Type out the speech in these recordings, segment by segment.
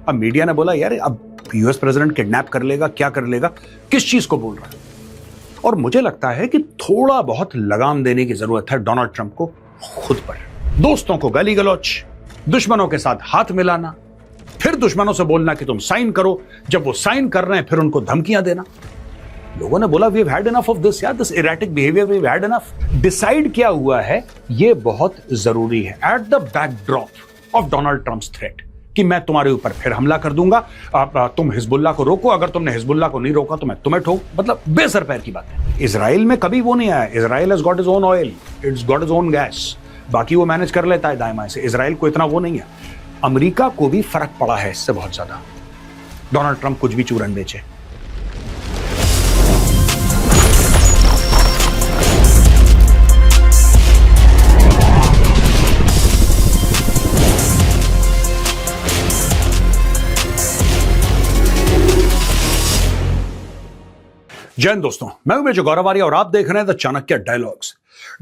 अब मीडिया ने बोला यार अब यूएस प्रेसिडेंट किडनैप कर लेगा, क्या कर लेगा, किस चीज को बोल रहा है। और मुझे लगता है कि थोड़ा बहुत लगाम देने की जरूरत है डोनाल्ड ट्रंप को खुद पर। दोस्तों को गाली गलौच, दुश्मनों के साथ हाथ मिलाना, फिर दुश्मनों से बोलना कि तुम साइन करो, जब वो साइन कर रहे हैं फिर उनको धमकियां देना। लोगों ने बोला we have had enough of this यार, this erratic behaviour, we have had enough. Decide क्या हुआ है ये बहुत जरूरी है at the backdrop of Donald Trump's threat कि मैं तुम्हारे ऊपर फिर हमला कर दूंगा, तुम हिजबुल्लाह को रोको, अगर तुमने हिजबुल्लाह को नहीं रोका तो मैं तुम्हें ठोक। मतलब बेसर पैर की बात है। इजराइल में कभी वो नहीं आया। Israel has got his own oil, it's got his own gas, बाकी वो मैनेज कर लेता है दाएं बाएं से। इजराइल को इतना वो नहीं है। अमेरिका को भी फर्क पड़ा है इससे बहुत ज्यादा। डोनाल्ड ट्रंप कुछ भी चूरन बेचे। जय हिंद दोस्तों, मैं हूं मेजर गौरव आर्य और आप देख रहे हैं the Chanakya dialogues.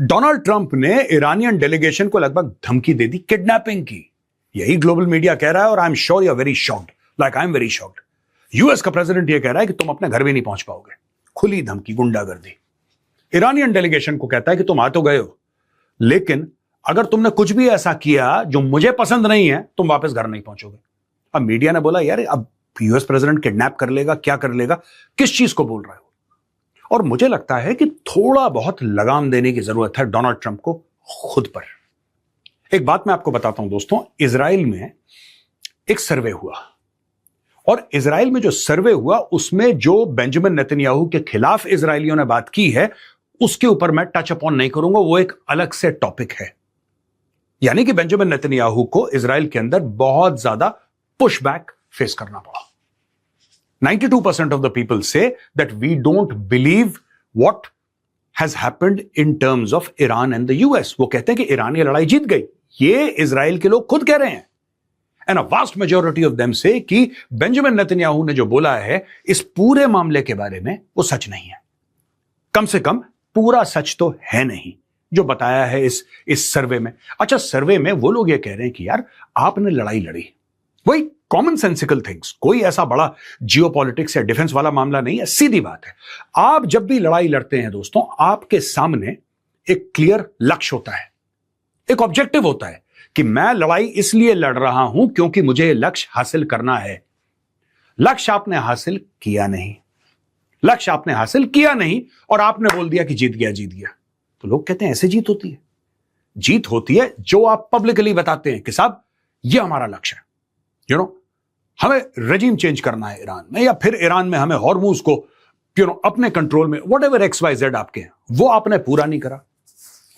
Donald Trump ने ईरानियन डेलीगेशन को लगभग धमकी दे दी किडनैपिंग की। यही ग्लोबल मीडिया कह रहा है और I am sure you are very shocked, like I am very shocked. US का प्रेसिडेंट यह कह रहा है कि तुम अपने घर भी नहीं पहुंच पाओगे। खुली धमकी, गुंडागर्दी। ईरानियन डेलीगेशन को कहता है कि तुम आ तो गए हो, लेकिन अगर तुमने कुछ भी ऐसा किया जो मुझे पसंद नहीं है तुम वापस घर नहीं पहुंचोगे। अब मीडिया ने बोला यार अब यूएस प्रेसिडेंट किडनैप कर लेगा, क्या कर लेगा, किस चीज को बोल रहा है। और मुझे लगता है कि थोड़ा बहुत लगाम देने की जरूरत है डोनाल्ड ट्रंप को खुद पर। एक बात मैं आपको बताता हूं दोस्तों, इजराइल में एक सर्वे हुआ और इजराइल में जो सर्वे हुआ उसमें जो बेंजामिन नेतन्याहू के खिलाफ इजरायलियों ने बात की है उसके ऊपर मैं टच अपॉन नहीं करूंगा, वो एक अलग से टॉपिक है। यानी कि बेंजामिन नेतन्याहू को इजराइल के अंदर बहुत ज्यादा पुशबैक फेस करना पड़ा। 92% of the people say that we don't believe what has happened in terms of Iran and the US. वो कहते हैं कि ईरान ये लड़ाई जीत गई। ये इजराइल के लोग खुद कह रहे हैं। And a vast majority of them say कि बेंजामिन नेतन्याहू ने जो बोला है इस पूरे मामले के बारे में वो सच नहीं है। कम से कम पूरा सच तो है नहीं जो बताया है इस सर्वे में। अच्छा, सर्वे में वो लोग ये कह रहे हैं कि यार आपने लड़ाई लड़ी, वही कॉमन सेंसिकल थिंग्स, कोई ऐसा बड़ा जियोपॉलिटिक्स या डिफेंस वाला मामला नहीं है। सीधी बात है, आप जब भी लड़ाई लड़ते हैं दोस्तों आपके सामने एक क्लियर लक्ष्य होता है, एक ऑब्जेक्टिव होता है कि मैं लड़ाई इसलिए लड़ रहा हूं क्योंकि मुझे लक्ष्य हासिल करना है। लक्ष्य आपने हासिल किया नहीं, लक्ष्य आपने हासिल किया नहीं और आपने बोल दिया कि जीत गया, जीत गया। तो लोग कहते हैं ऐसे जीत होती है? जीत होती है जो आप पब्लिकली बताते हैं कि साहब ये हमारा लक्ष्य है, यू नो, हमें रेजिम चेंज करना है ईरान में, या फिर ईरान में हमें हॉर्मुज को अपने कंट्रोल में, व्हाटएवर XYZ आपके हैं, वो आपने पूरा नहीं करा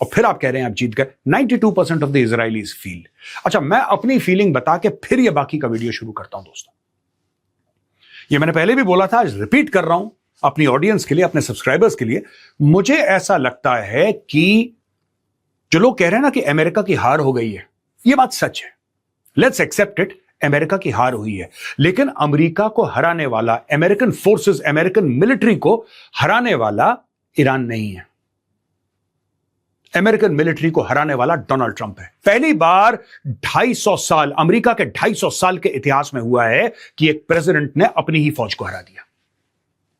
और फिर आप कह रहे हैं आप जीत गए। 92% ऑफ द इजरायलीज फील। अच्छा, मैं अपनी फीलिंग बता के फिर ये बाकी का वीडियो शुरू करता हूं दोस्तों। ये मैंने पहले भी बोला था, आज रिपीट कर रहा हूं अपनी ऑडियंस के लिए, अपने सब्सक्राइबर्स के लिए। मुझे ऐसा लगता है कि जो लोग कह रहे हैं ना कि अमेरिका की हार हो गई है, ये बात सच है। लेट्स एक्सेप्ट इट, अमेरिका की हार हुई है, लेकिन अमेरिका को हराने वाला, अमेरिकन फोर्सेस, अमेरिकन मिलिट्री को हराने वाला ईरान नहीं है। अमेरिकन मिलिट्री को हराने वाला डोनाल्ड ट्रंप है। पहली बार 250 साल, अमेरिका के 250 साल के इतिहास में हुआ है कि एक प्रेसिडेंट ने अपनी ही फौज को हरा दिया।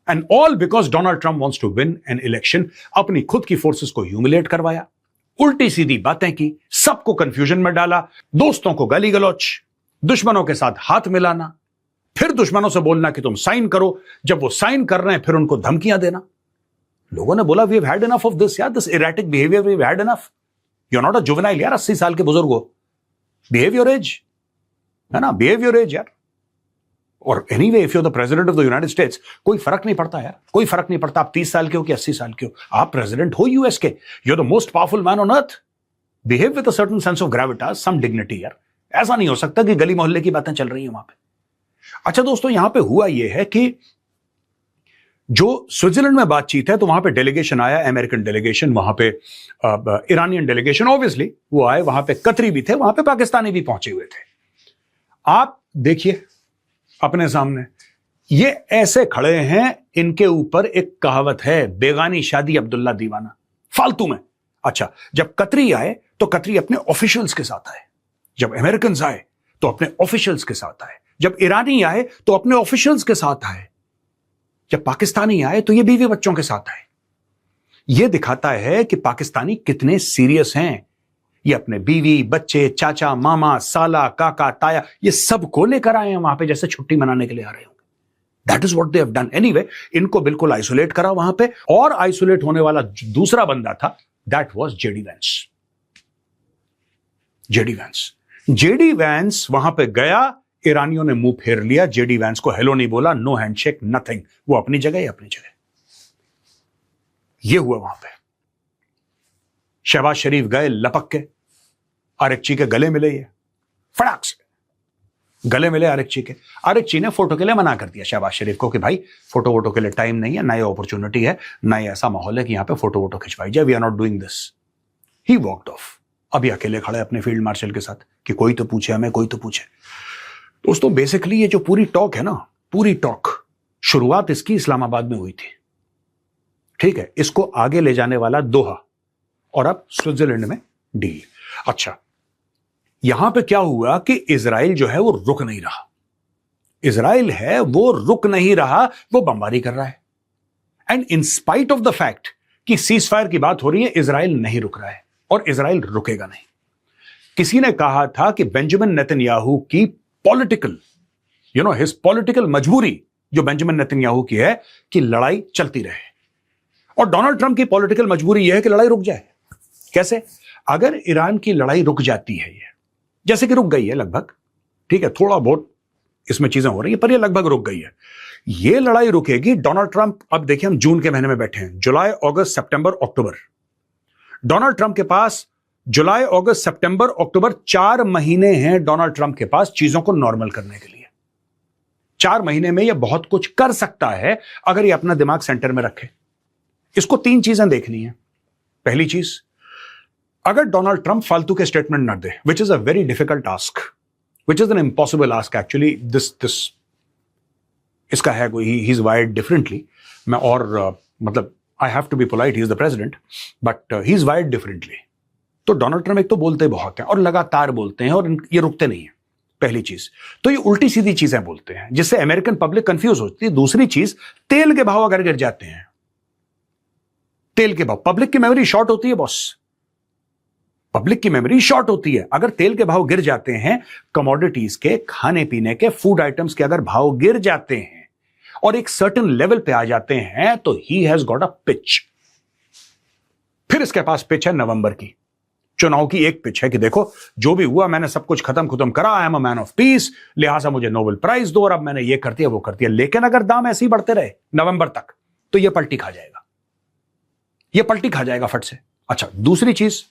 And all because Donald Trump wants to win an election. अपनी खुद की फोर्सेस को ह्यूमिलेट करवाया, उल्टी सीधी बातें की, सबको कंफ्यूजन में डाला, दोस्तों को गाली गलौच, दुश्मनों के साथ हाथ मिलाना, फिर दुश्मनों से बोलना कि तुम साइन करो, जब वो साइन कर रहे हैं फिर उनको धमकियां देना। लोगों ने बोला we have had enough of this यार, this erratic behaviour, we have had enough. You are not a juvenile यार, 80 साल के बुजुर्ग हो, बिहेव योर एज, है ना, बिहेव योर एज यार। और anyway if you are the president of the United States, कोई फर्क नहीं पड़ता यार, कोई फर्क नहीं पड़ता आप 30 साल के हो कि 80 साल के हो, आप प्रेसिडेंट हो यूएस के, you are the most powerful man on earth. Behave with a certain sense of gravitas, some dignity यार। ऐसा नहीं हो सकता कि गली मोहल्ले की बातें चल रही हैं वहां पे। अच्छा दोस्तों, यहां पे हुआ यह है कि जो स्विट्जरलैंड में बातचीत है तो वहां पे डेलीगेशन आया, अमेरिकन डेलीगेशन, वहां पे ईरानियन डेलीगेशन, ऑब्वियसली वो आए, वहां पे कतरी भी थे, वहां पे पाकिस्तानी भी पहुंचे हुए थे। आप देखिए अपने सामने, ये ऐसे खड़े हैं, इनके ऊपर एक कहावत है, बेगानी शादी अब्दुल्ला दीवाना, फालतू में। अच्छा, जब कतरी आए तो कतरी अपने ऑफिशियल्स के साथ आए, जब अमेरिकन आए तो अपने ऑफिशियल्स के साथ आए, जब ईरानी आए तो अपने ऑफिशियल्स के साथ आए, जब पाकिस्तानी आए तो ये बीवी बच्चों के साथ आए। ये दिखाता है कि पाकिस्तानी कितने सीरियस हैं। ये अपने बीवी, बच्चे, चाचा, मामा, साला, काका, ताया, ये सबको लेकर आए हैं वहां पे, जैसे छुट्टी मनाने के लिए आ रहे होंगे। That is what they have done. Anyway, इनको बिल्कुल आइसोलेट करा वहां पे, और आइसोलेट होने वाला दूसरा बंदा था, that was JD Vance. JD Vance वहां पे गया, ईरानियों ने मुंह फेर लिया, जेडी वैंस को हेलो नहीं बोला, नो हैंडशेक, नथिंग। वो अपनी जगह, अपनी जगह। ये हुआ वहां पे। शहबाज शरीफ गए लपक के, आरिकची के गले मिले, ये फटाक से गले मिले आरिकची के। आरिकची ने फोटो के लिए मना कर दिया शहबाज शरीफ को कि भाई फोटो वोटो के लिए टाइम नहीं है, ना ये अपॉर्चुनिटी है, ना ये ऐसा माहौल है कि यहां पे फोटो वोटो खिंचवाई जाए, we are not doing this. He walked off. अभी अकेले खड़े अपने फील्ड मार्शल के साथ कि कोई तो पूछे हमें, कोई तो पूछे। दोस्तों, बेसिकली ये जो पूरी टॉक है ना, पूरी टॉक, शुरुआत इसकी इस्लामाबाद में हुई थी, ठीक है। इसको आगे ले जाने वाला दोहा, और अब स्विट्जरलैंड में डील। अच्छा, यहां पे क्या हुआ कि इजराइल जो है वो रुक नहीं रहा। इजराइल है वो रुक नहीं रहा, वो बमबारी कर रहा है। And in spite of the fact कि सीज फायर की बात हो रही है, इजराइल नहीं रुक रहा है, और इजराइल रुकेगा नहीं। किसी ने कहा था कि बेंजामिन नेतन्याहू की पॉलिटिकल, हिज पॉलिटिकल मजबूरी जो बेंजामिन नेतन्याहू की है कि लड़ाई चलती रहे, और डोनाल्ड ट्रंप की पॉलिटिकल मजबूरी यह है कि लड़ाई रुक जाए। कैसे? अगर ईरान की लड़ाई रुक जाती है, ये जैसे कि रुक गई है लगभग, ठीक है, थोड़ा बहुत इसमें चीजें हो रही है, पर ये लगभग रुक गई है। ये लड़ाई रुकेगी, डोनाल्ड ट्रंप, अब देखिए हम जून के महीने में बैठे हैं, जुलाई, अगस्त, सितंबर, अक्टूबर। डोनाल्ड ट्रंप के पास जुलाई, अगस्त, सितंबर, अक्टूबर 4 महीने हैं डोनाल्ड ट्रंप के पास चीजों को नॉर्मल करने के लिए। 4 महीने में यह बहुत कुछ कर सकता है अगर ये अपना दिमाग सेंटर में रखे। इसको 3 चीजें देखनी है। पहली चीज, अगर डोनाल्ड ट्रंप फालतू के स्टेटमेंट न दे, which is a very difficult ask, which is an impossible ask actually, this इसका है कोई, ही इज वायर्ड डिफरेंटली। मैं और मतलब I have to be polite, he is the president, but he is wired differently. तो Donald Trump एक तो बोलते बहुत हैं और लगातार बोलते हैं, और ये रुकते नहीं है। पहली चीज तो ये उल्टी सीधी चीजें बोलते हैं, जिससे अमेरिकन पब्लिक कंफ्यूज होती है। दूसरी चीज, तेल के भाव अगर गिर जाते हैं, तेल के भाव, पब्लिक की मेमोरी शॉर्ट होती है बॉस, पब्लिक की मेमोरी शॉर्ट होती है। अगर तेल के भाव गिर जाते हैं, कमोडिटीज के, खाने पीने के, फूड आइटम्स के अगर भाव गिर जाते हैं और एक सर्टेन लेवल पे आ जाते हैं, तो he has got a pitch. फिर इसके पास पिच है नवंबर की, चुनाव की एक पिच है कि देखो जो भी हुआ, मैंने सब कुछ खत्म करा, I am a man of peace, लिहाजा मुझे नोबेल प्राइज दो, और अब मैंने ये कर दिया, वो कर दिया। लेकिन अगर दाम ऐसे ही बढ़ते रहे नवंबर तक, तो ये पलटी खा जाएगा, ये पलटी खा जाएगा फट से। अच्छा, दूसरी चीज,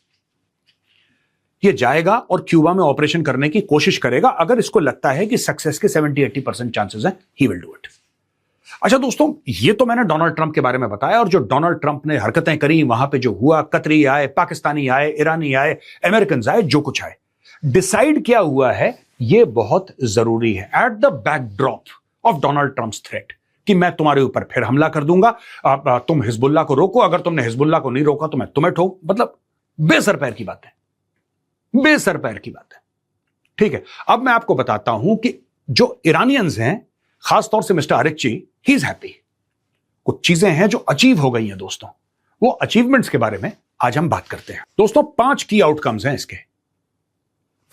ये जाएगा और क्यूबा में ऑपरेशन करने की कोशिश करेगा। अगर इसको लगता है कि सक्सेस के 70-80% चांसेस हैं, ही विल डू इट। अच्छा दोस्तों, ये तो मैंने डोनाल्ड ट्रंप के बारे में बताया, और जो डोनाल्ड ट्रंप ने हरकतें करी, वहां पे जो हुआ, कतरी आए, पाकिस्तानी आए, ईरानी आए, अमेरिकन आए, जो कुछ आए, डिसाइड क्या हुआ है, ये बहुत जरूरी है। At the backdrop of Donald Trump's threat कि मैं तुम्हारे ऊपर फिर हमला कर दूंगा, तुम हिजबुल्लाह को रोको, अगर तुमने हिजबुल्लाह को नहीं रोका तो मैं तुम्हें ठोक, मतलब बेसर पैर की बात है, बेसर पैर की बात है। ठीक है, अब मैं आपको बताता हूं कि जो ईरानियंस हैं, खासतौर से मिस्टर आरिकची, ही इज हैप्पी। कुछ चीजें हैं जो अचीव हो गई हैं दोस्तों, वो अचीवमेंट्स के बारे में आज हम बात करते हैं। दोस्तों, 5 की आउटकम्स हैं इसके।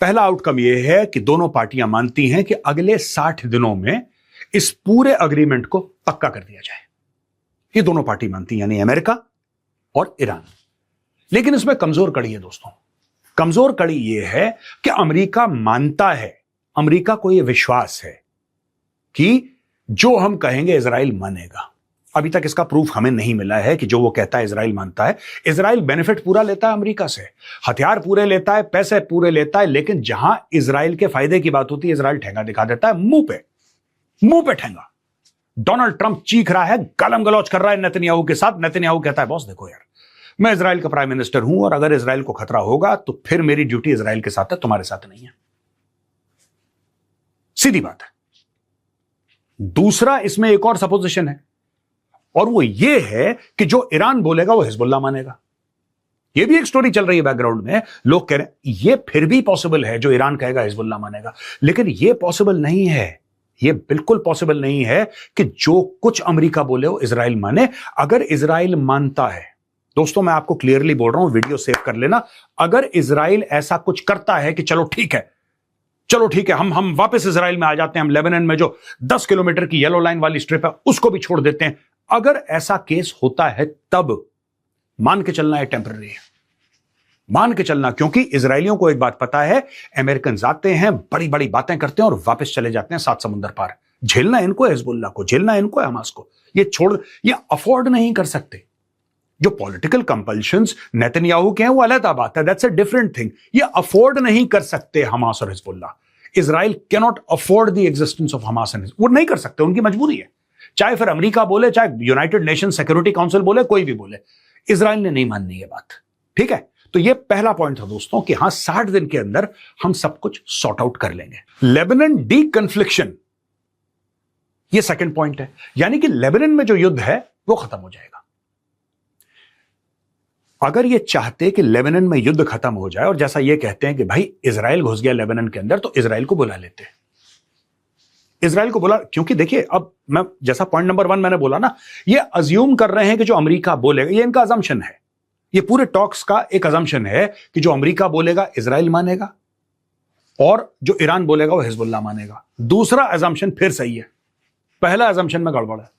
पहला आउटकम यह है कि दोनों पार्टियां मानती हैं कि अगले 60 दिनों में इस पूरे अग्रीमेंट को पक्का कर दिया जाए। ये दोनों पार्टी मानती हैं, यानी अमेरिका और ईरान। लेकिन इसमें कमजोर कड़ी है दोस्तों। कमजोर कड़ी यह है कि अमेरिका मानता है, अमेरिका को यह विश्वास है कि जो हम कहेंगे इजराइल मानेगा। अभी तक इसका प्रूफ हमें नहीं मिला है कि जो वो कहता है इजराइल मानता है। इजराइल बेनिफिट पूरा लेता है अमेरिका से, हथियार पूरे लेता है, पैसे पूरे लेता है, लेकिन जहां इजराइल के फायदे की बात होती है, इजराइल ठेंगा दिखा देता है, मुंह पे ठेंगा। डोनाल्ड ट्रंप चीख रहा है, गालम गलौज कर रहा है नेतन्याहू के साथ। नेतन्याहू कहता है, बॉस देखो यार, मैं इजराइल का प्राइम मिनिस्टर हूं, और अगर इजराइल को खतरा होगा तो फिर मेरी ड्यूटी इजराइल के साथ है, तुम्हारे साथ नहीं है। सीधी बात है। दूसरा, इसमें एक और सपोजिशन है, और वो ये है कि जो ईरान बोलेगा वो हिजबुल्लाह मानेगा। ये भी एक स्टोरी चल रही है बैकग्राउंड में। लोग कह रहे हैं ये फिर भी पॉसिबल है, जो ईरान कहेगा हिजबुल्लाह मानेगा, लेकिन ये पॉसिबल नहीं है। यह बिल्कुल पॉसिबल नहीं है कि जो कुछ अमेरिका बोले वो इजराइल माने। अगर इजराइल मानता है, दोस्तों मैं आपको क्लियरली बोल रहा हूं, वीडियो सेव कर लेना, अगर इजराइल ऐसा कुछ करता है कि चलो ठीक है, हम वापस इजराइल में आ जाते हैं, हम लेबनान में जो 10 किलोमीटर की येलो लाइन वाली स्ट्रिप है उसको भी छोड़ देते हैं, अगर ऐसा केस होता है तब मान के चलना है टेम्पररी है, मान के चलना, क्योंकि इजरायलियों को एक बात पता है, अमेरिकन आते हैं, बड़ी बड़ी बातें करते हैं और वापस चले जाते हैं 7 समुंदर पार। झेलना इनको है हिजबुल्लाह को, झेलना इनको है हमास को, ये अफोर्ड नहीं कर सकते। जो पॉलिटिकल कंपल्शंस नेतन्याहू के हैं वो अलग बात है, दैट्स अ डिफरेंट थिंग। ये अफोर्ड नहीं कर सकते हमास और Hezbollah. Israel can not afford the existence of Hamas and, वो नहीं कर सकते, उनकी मजबूरी है। चाहे फिर अमेरिका बोले, चाहे यूनाइटेड नेशन सिक्योरिटी काउंसिल बोले, कोई भी बोले, इजराइल ने नहीं माननी है बात। ठीक है, तो ये पहला पॉइंट था दोस्तों कि हां 60 दिन के अंदर हम सब कुछ सॉर्ट आउट कर लेंगे। लेबनान डी कन्फ्लिक्शन, ये सेकंड पॉइंट है, यानी कि लेबनान में जो युद्ध है वो खत्म हो जाएगा। अगर ये चाहते कि लेबनान में युद्ध खत्म हो जाए, और जैसा ये कहते हैं कि भाई इजराइल घुस गया लेबनान के अंदर, तो इजराइल को बुला लेते, इजराइल को बुला, क्योंकि देखिए अब मैं जैसा पॉइंट नंबर 1 मैंने बोला ना, ये अज्यूम कर रहे हैं कि जो अमेरिका बोलेगा, ये इनका अजम्पशन है, ये पूरे टॉक्स का एक अजम्पशन है कि जो अमेरिका बोलेगा इजराइल मानेगा और जो ईरान बोलेगा वो हिजबुल्लाह मानेगा। दूसरा अजम्पशन फिर सही है, पहला अजम्पशन में गड़बड़ है।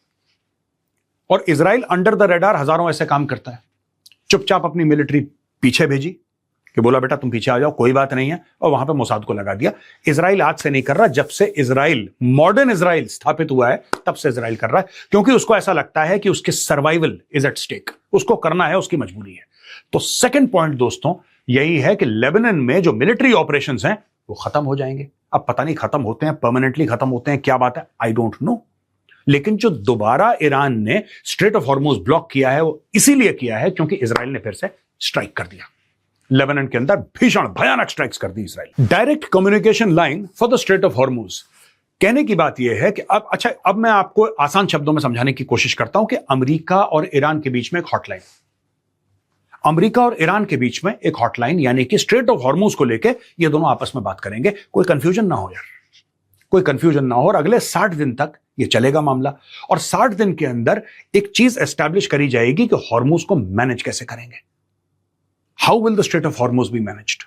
और इजराइल अंडर द रेडार हजारों ऐसे काम करता है, चुपचाप अपनी मिलिट्री पीछे भेजी कि बोला बेटा तुम पीछे आ जाओ, कोई बात नहीं है, और वहां पे मोसाद को लगा दिया। इजराइल आज से नहीं कर रहा, जब से इजराइल, मॉडर्न इजराइल स्थापित हुआ है तब से इजराइल कर रहा है, क्योंकि उसको ऐसा लगता है कि उसके सर्वाइवल इज एट स्टेक, उसको करना है, उसकी मजबूरी है। तो सेकंड पॉइंट दोस्तों यही है कि लेबनान में जो मिलिट्री ऑपरेशंस हैं वो खत्म हो जाएंगे। अब पता नहीं खत्म होते हैं, परमानेंटली खत्म होते हैं, क्या बात है, आई डोंट नो। लेकिन जो दोबारा ईरान ने स्ट्रेट ऑफ हॉर्मुज ब्लॉक किया है वो इसीलिए किया है क्योंकि इजराइल ने फिर से स्ट्राइक कर दिया, लेबनान के अंदर भीषण भयानक स्ट्राइक्स कर दी Israel. Direct communication line for the strait of Hormuz. कहने की बात यह है कि अब मैं आपको आसान शब्दों में समझाने की कोशिश करता हूं कि अमेरिका और ईरान के बीच में एक हॉटलाइन, अमेरिका और ईरान के बीच में एक हॉटलाइन, यानी कि स्ट्रेट ऑफ हॉर्मुज को लेके ये दोनों आपस में बात करेंगे। कोई कंफ्यूजन ना हो यार, कोई कंफ्यूजन ना हो। और अगले 60 दिन तक ये चलेगा मामला, और 60 दिन के अंदर एक चीज एस्टैब्लिश करी जाएगी कि हॉर्मुज को मैनेज कैसे करेंगे। How will the strait of Hormuz be managed?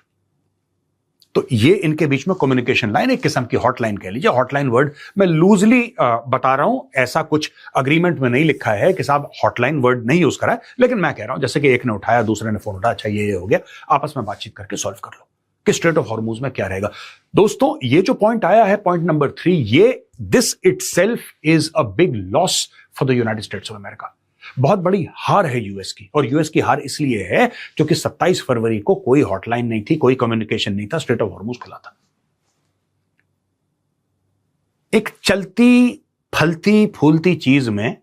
तो ये इनके बीच में कम्युनिकेशन लाइन, एक किस्म की हॉटलाइन कह लीजिए। हॉटलाइन वर्ड मैं लूजली बता रहा हूं, ऐसा कुछ अग्रीमेंट में नहीं लिखा है कि साहब हॉटलाइन वर्ड नहीं यूज करा है, लेकिन मैं कह रहा हूं जैसे कि एक ने उठाया, दूसरे ने फोन उठाया, अच्छा ये हो गया, आपस में बातचीत करके सॉल्व कर लो कि स्ट्रेट ऑफ हॉर्मुज में क्या रहेगा। दोस्तों ये जो पॉइंट आया है, पॉइंट नंबर 3, ये this itself is a big loss for the United states of America. बहुत बड़ी हार है यूएस की, और यूएस की हार इसलिए है क्योंकि 27 फरवरी को कोई हॉटलाइन नहीं थी, कोई कम्युनिकेशन नहीं था, स्ट्रेट ऑफ हॉर्मुज खुला था। एक चलती फलती फूलती चीज में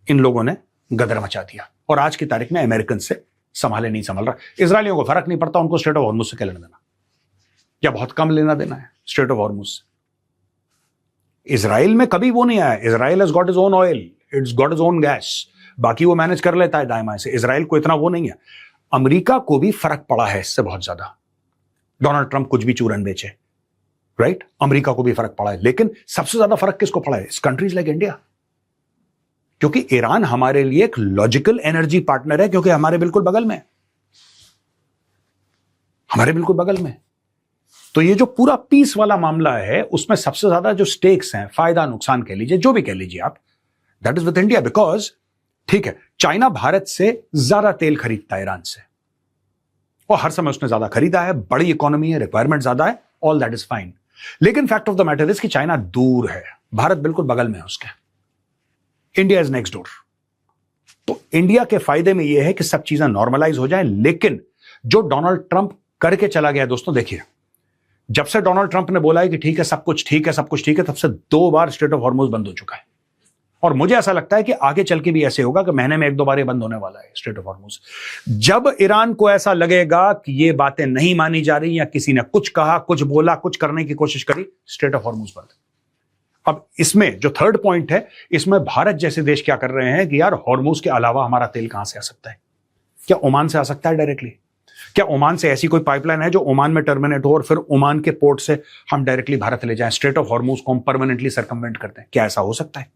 इन लोगों ने गदर मचा दिया, और आज की तारीख में अमेरिकन से संभाले नहीं संभल रहा। इजरायलियों को फर्क नहीं पड़ता, उनको स्ट्रेट ऑफ हॉर्मुज से क्या लेना देना, या बहुत कम लेना देना है स्ट्रेट ऑफ हॉर्मुज से। इजराइल में कभी वो नहीं आया, Israel has got his own oil, it's got his own gas, बाकी वो मैनेज कर लेता है दाएं बाएं से। इजराइल को इतना वो नहीं है। अमेरिका को भी फर्क पड़ा है इससे बहुत ज्यादा, डोनाल्ड ट्रंप कुछ भी चूरन बेचे, राइट, अमेरिका को भी फर्क पड़ा है। लेकिन सबसे ज्यादा फर्क किसको पड़ा है? कंट्रीज लाइक इंडिया, क्योंकि ईरान हमारे लिए एक लॉजिकल एनर्जी पार्टनर है, क्योंकि हमारे बिल्कुल बगल में, हमारे बिल्कुल बगल में। तो ये जो पूरा पीस वाला मामला है, उसमें सबसे ज्यादा जो स्टेक्स हैं, फायदा नुकसान कह लीजिए, जो भी कह लीजिए आप, that is with India. Because ठीक है, चाइना भारत से ज्यादा तेल खरीदता है ईरान से, और हर समय उसने ज्यादा खरीदा है, बड़ी इकोनॉमी है, रिक्वायरमेंट ज्यादा है, ऑल दैट इज फाइन। लेकिन fact of the matter is कि चाइना दूर है, भारत बिल्कुल बगल में है उसके, इंडिया इज नेक्स्ट डोर। तो इंडिया के फायदे में यह है कि सब चीजें नॉर्मलाइज हो जाए। लेकिन जो डोनाल्ड ट्रंप करके चला गया दोस्तों, देखिए जब से डोनाल्ड ट्रंप ने बोला है कि ठीक है सब कुछ ठीक है, सब कुछ ठीक है, तब से 2 बार स्ट्रेट ऑफ हॉर्मुज बंद हो चुका है। और मुझे ऐसा लगता है कि आगे चल के भी ऐसे होगा कि महीने में 1-2 बार ये बंद होने वाला है स्ट्रेट ऑफ हॉर्मुज। जब ईरान को ऐसा लगेगा कि ये बातें नहीं मानी जा रही, या किसी ने कुछ कहा, कुछ बोला, कुछ करने की कोशिश करी, स्ट्रेट ऑफ हॉर्मुज बंद। अब इसमें जो थर्ड पॉइंट है, इसमें भारत जैसे देश क्या कर रहे हैं कि यार हॉर्मुज के अलावा हमारा तेल कहां से आ सकता है? क्या ओमान से आ सकता है डायरेक्टली? क्या ओमान से ऐसी कोई पाइपलाइन है जो ओमान में टर्मिनेट हो और फिर ओमान के पोर्ट से हम डायरेक्टली भारत ले जाएं, स्ट्रेट ऑफ हॉर्मूज को हम परमानेंटली सर्कमवेंट करते हैं? क्या ऐसा हो सकता है?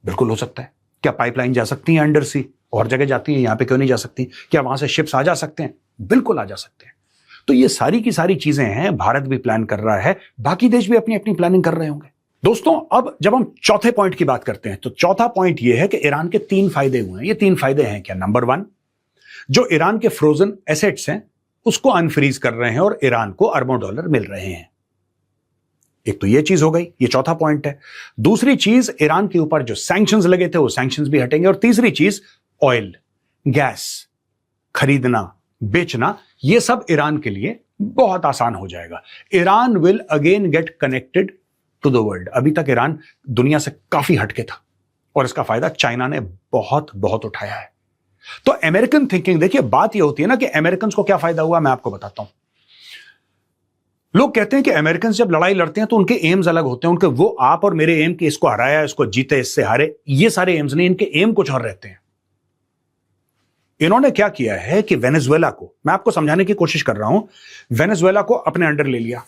बिल्कुल हो सकता है। क्या पाइपलाइन जा सकती है अंडर सी? और जगह जाती है, यहां पे क्यों नहीं जा सकती? क्या वहां से शिप्स आ जा सकते हैं? बिल्कुल आ जा सकते हैं। तो ये सारी की सारी चीजें हैं, भारत भी प्लान कर रहा है, बाकी देश भी अपनी अपनी प्लानिंग कर रहे होंगे। दोस्तों, अब जब हम चौथे पॉइंट की बात करते हैं तो चौथा पॉइंट यह है कि ईरान के 3 फायदे हुए हैं। ये 3 फायदे हैं क्या? नंबर 1, जो ईरान के फ्रोजन एसेट्स हैं उसको अनफ्रीज कर रहे हैं और ईरान को अरबों डॉलर मिल रहे हैं। एक तो ये चीज हो गई, ये चौथा पॉइंट है। दूसरी चीज, ईरान के ऊपर जो सैंक्शंस लगे थे वो सैंक्शंस भी हटेंगे। और तीसरी चीज, ऑयल, गैस खरीदना, बेचना, ये सब ईरान के लिए बहुत आसान हो जाएगा। Iran will again get connected to the world. अभी तक ईरान दुनिया से काफी हटके था और इसका फायदा चाइना ने बहुत बहुत उठाया है। तो अमेरिकन थिंकिंग, देखिए बात यह होती है ना कि अमेरिकन को क्या फायदा हुआ, मैं आपको बताता हूं। लोग कहते हैं कि अमेरिकन जब लड़ाई लड़ते हैं तो उनके एम्स अलग होते हैं। उनके, वो आप और मेरे एम कि इसको हराया, इसको जीते, इससे हारे, ये सारे एम्स नहीं, इनके एम कुछ और रहते हैं। इन्होंने क्या किया है कि वेनेजुएला को, मैं आपको समझाने की कोशिश कर रहा हूं, वेनेजुएला को अपने अंडर ले लिया।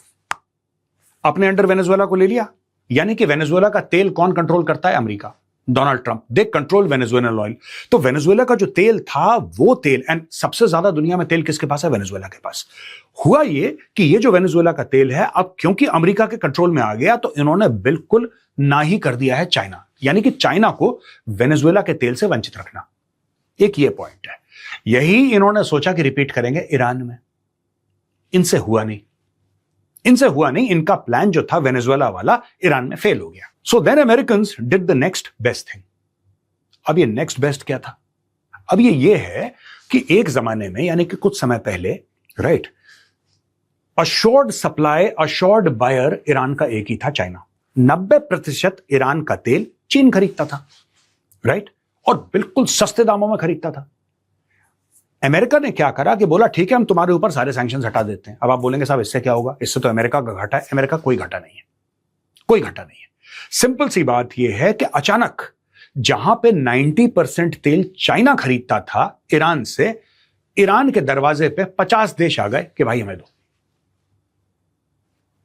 अपने अंडर वेनेजुएला को ले लिया, यानी कि वेनेजुएला का तेल कौन कंट्रोल करता है? America, Donald Trump. They control Venezuelan oil. तो वेनेजुएला का जो तेल था, वो तेल, एंड सबसे ज्यादा दुनिया में तेल किसके पास है? वेनेजुएला के पास। हुआ ये कि ये जो वेनेजुएला का तेल है, अब क्योंकि अमेरिका के कंट्रोल में आ गया तो इन्होंने बिल्कुल ना ही कर दिया है चाइना, यानी कि चाइना को वेनेजुएला के तेल से वंचित रखना। एक ये पॉइंट है। यही इन्होंने सोचा कि रिपीट करेंगे ईरान में। इनसे हुआ नहीं, इनसे हुआ नहीं। इनका प्लान जो था वेनेजुएला वाला, ईरान में फेल हो गया। So then Americans did the next best thing. अब ये नेक्स्ट बेस्ट क्या था? अब ये है कि एक जमाने में, यानी कि कुछ समय पहले, right, assured supply, assured buyer Iran का एक ही था, चाइना। 90% ईरान का तेल चीन खरीदता था, राइट, और बिल्कुल सस्ते दामों में खरीदता था। अमेरिका ने क्या करा कि बोला ठीक है, हम तुम्हारे ऊपर सारे सैंक्शंस हटा देते हैं। अब आप बोलेंगे साहब इससे क्या होगा? इससे तो अमेरिका का घाटा है। अमेरिका कोई घाटा नहीं है, कोई घाटा नहीं है। सिंपल सी बात यह है कि अचानक जहां पे 90% तेल चाइना खरीदता था ईरान से, ईरान के दरवाजे पे 50 देश आ गए कि भाई हमें दो।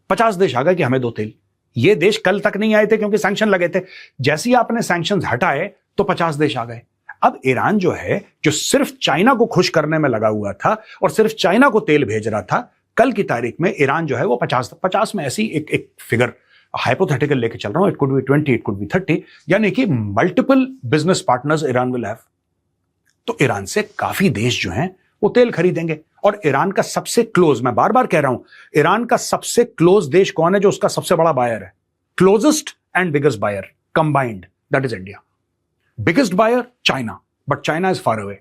50 देश आ गए कि हमें दो तेल। ये देश कल तक नहीं आए थे क्योंकि सैंक्शन लगे थे। जैसे ही आपने सैंक्शन हटाए तो 50 देश आ गए। अब ईरान जो है, जो सिर्फ चाइना को खुश करने में लगा हुआ था और सिर्फ चाइना को तेल भेज रहा था, कल की तारीख में ईरान जो है वो 50 में ऐसी एक फिगर हाइपोथेटिकल लेके चल रहा हूं, it could be 20, it could be 30, यानी कि multiple business partners Iran will have. तो ईरान से काफी देश जो हैं वो तेल खरीदेंगे। और ईरान का सबसे क्लोज, मैं बार बार कह रहा हूं, ईरान का सबसे क्लोज देश कौन है जो उसका सबसे बड़ा बायर है? Closest and biggest buyer combined, that is India. Biggest buyer China, but China is far away.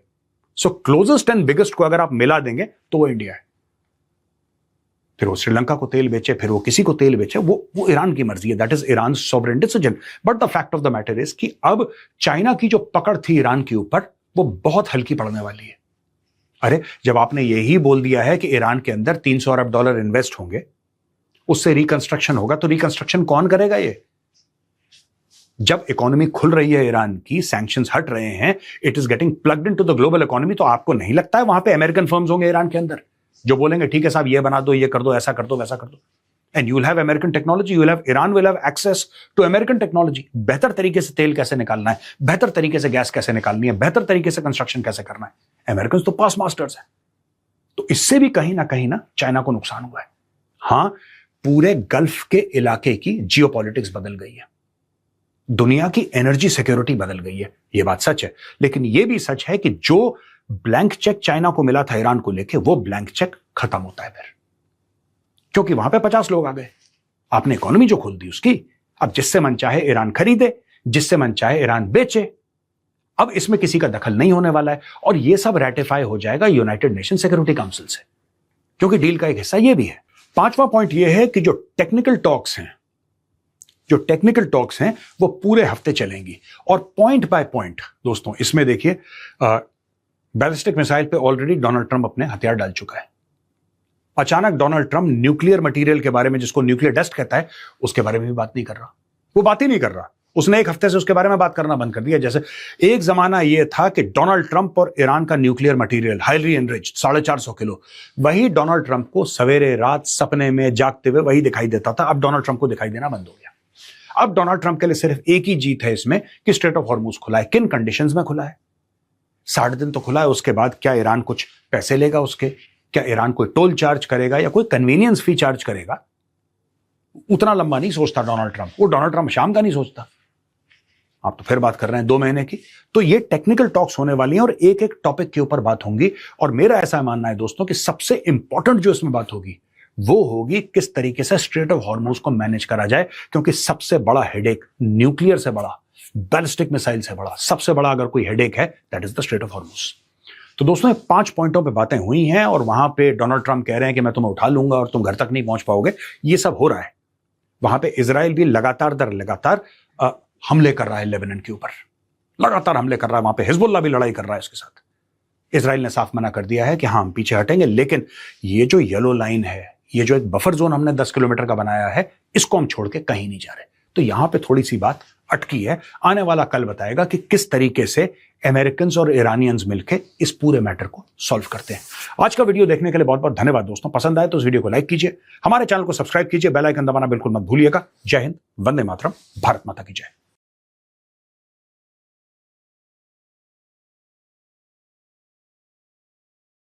So closest and biggest को अगर आप मिला देंगे तो वो इंडिया है। फिर वो श्रीलंका को तेल बेचे, फिर वो किसी को तेल बेचे, वो ईरान की मर्जी है, that is Iran sovereign decision. But the fact of the matter is कि अब चाइना की जो पकड़ थी ईरान के ऊपर, वो बहुत हल्की पड़ने वाली है। अरे जब आपने यही बोल दिया है कि ईरान के अंदर 300 अरब डॉलर इन्वेस्ट होंगे, उससे रिकंस्ट्रक्शन होगा, तो रिकंस्ट्रक्शन कौन करेगा? ये जब इकोनॉमी खुल रही है ईरान की, सैंक्शंस हट रहे हैं, it is getting plugged into the global economy, तो आपको नहीं लगता है वहां पे अमेरिकन फर्म्स होंगे ईरान के अंदर जो बोलेंगे ठीक है साहब ये बना दो, ये कर दो, ऐसा कर दो, वैसा कर दो, and you will have American technology, Iran will have access to American technology. बेहतर तरीके से तेल कैसे निकालना है, बेहतर तरीके से गैस कैसे निकालनी है, बेहतर तरीके से कंस्ट्रक्शन कैसे करना है, अमेरिकन तो पास मास्टर्स है। तो इससे भी कहीं ना चाइना को नुकसान हुआ है। हां, पूरे गल्फ के इलाके की जियोपॉलिटिक्स बदल गई है, दुनिया की एनर्जी सिक्योरिटी बदल गई है, यह बात सच है। लेकिन यह भी सच है कि जो ब्लैंक चेक चाइना को मिला था ईरान को लेके, वो ब्लैंक चेक खत्म होता है फिर, क्योंकि वहां पे 50 लोग आ गए। आपने इकोनॉमी जो खोल दी उसकी, अब जिससे मन चाहे ईरान खरीदे, जिससे मन चाहे ईरान बेचे। अब इसमें किसी का दखल नहीं होने वाला है और यह सब रेटिफाई हो जाएगा यूनाइटेड नेशन सिक्योरिटी काउंसिल से, क्योंकि डील का एक हिस्सा यह भी है। 5वां पॉइंट यह है कि जो टेक्निकल टॉक्स हैं वो पूरे हफ्ते चलेंगी और पॉइंट बाय पॉइंट। दोस्तों इसमें देखिए, बैलिस्टिक मिसाइल पे ऑलरेडी डोनाल्ड ट्रंप अपने हथियार डाल चुका है। अचानक डोनाल्ड ट्रंप न्यूक्लियर मटेरियल के बारे में, जिसको न्यूक्लियर डस्ट कहता है, उसके बारे में भी बात नहीं कर रहा। वो बात ही नहीं कर रहा। उसने एक हफ्ते से उसके बारे में बात करना बंद कर दिया। जैसे एक जमाना यह था कि डोनाल्ड ट्रंप और ईरान का nuclear material highly enriched 450 kilo, वही डोनाल्ड ट्रंप को सवेरे रात सपने में जागते हुए वही दिखाई देता था। अब डोनाल्ड ट्रंप को दिखाई देना बंद हो गया। अब डोनाल्ड ट्रंप के लिए सिर्फ एक ही जीत है इसमें कि स्ट्रेट ऑफ हॉर्मुज खुला है। किन कंडीशंस में खुला है? 60 दिन तो खुला है, उसके बाद क्या ईरान कुछ पैसे लेगा उसके? क्या ईरान कोई टोल चार्ज करेगा या कोई कन्वीनियंस फी चार्ज करेगा? उतना लंबा नहीं सोचता डोनाल्ड ट्रंप। वो डोनाल्ड ट्रंप शाम का नहीं सोचता। आप तो फिर बात कर रहे हैं 2 महीने की। तो ये टेक्निकल टॉक्स होने वाली हैं और एक एक टॉपिक के ऊपर बात होंगी। और मेरा ऐसा मानना है दोस्तों कि सबसे इंपॉर्टेंट जो इसमें बात होगी वो होगी किस तरीके से स्ट्रेट ऑफ हॉर्मुज को मैनेज करा जाए, क्योंकि सबसे बड़ा हेडेक न्यूक्लियर से बड़ा, बैलिस्टिक मिसाइल से बड़ा, सबसे बड़ा अगर कोई हेडेक है that is the strait of Hormuz. तो दोस्तों 5 पॉइंटों पे बातें हुई हैं और वहां पे डोनाल्ड ट्रंप कह रहे हैं कि मैं तुम्हें उठा लूंगा और तुम घर तक नहीं पहुंच पाओगे। ये सब हो रहा है। वहां पे इजराइल भी लगातार दर लगातार हमले कर रहा है लेबनान के ऊपर, लगातार हमले कर रहा है। वहां पे हिजबुल्लाह भी लड़ाई कर रहा है इसके साथ। इजराइल ने साफ मना कर दिया है कि हाँ हम पीछे हटेंगे, लेकिन ये जो येलो लाइन है, ये जो एक बफर जोन हमने 10 किलोमीटर का बनाया है, इसको हम छोड़ के कहीं नहीं जा रहे। तो यहां पे थोड़ी सी बात अटकी है। आने वाला कल बताएगा कि किस तरीके से अमेरिकन और ईरानियंस मिलकर इस पूरे मैटर को सॉल्व करते हैं। आज का वीडियो देखने के लिए बहुत बहुत धन्यवाद दोस्तों। पसंद आए तो इस वीडियो को लाइक कीजिए, हमारे चैनल को सब्सक्राइब कीजिए, बेल आइकन दबाना बिल्कुल मत भूलिएगा। जय हिंद, वंदे मातरम, भारत माता की जय।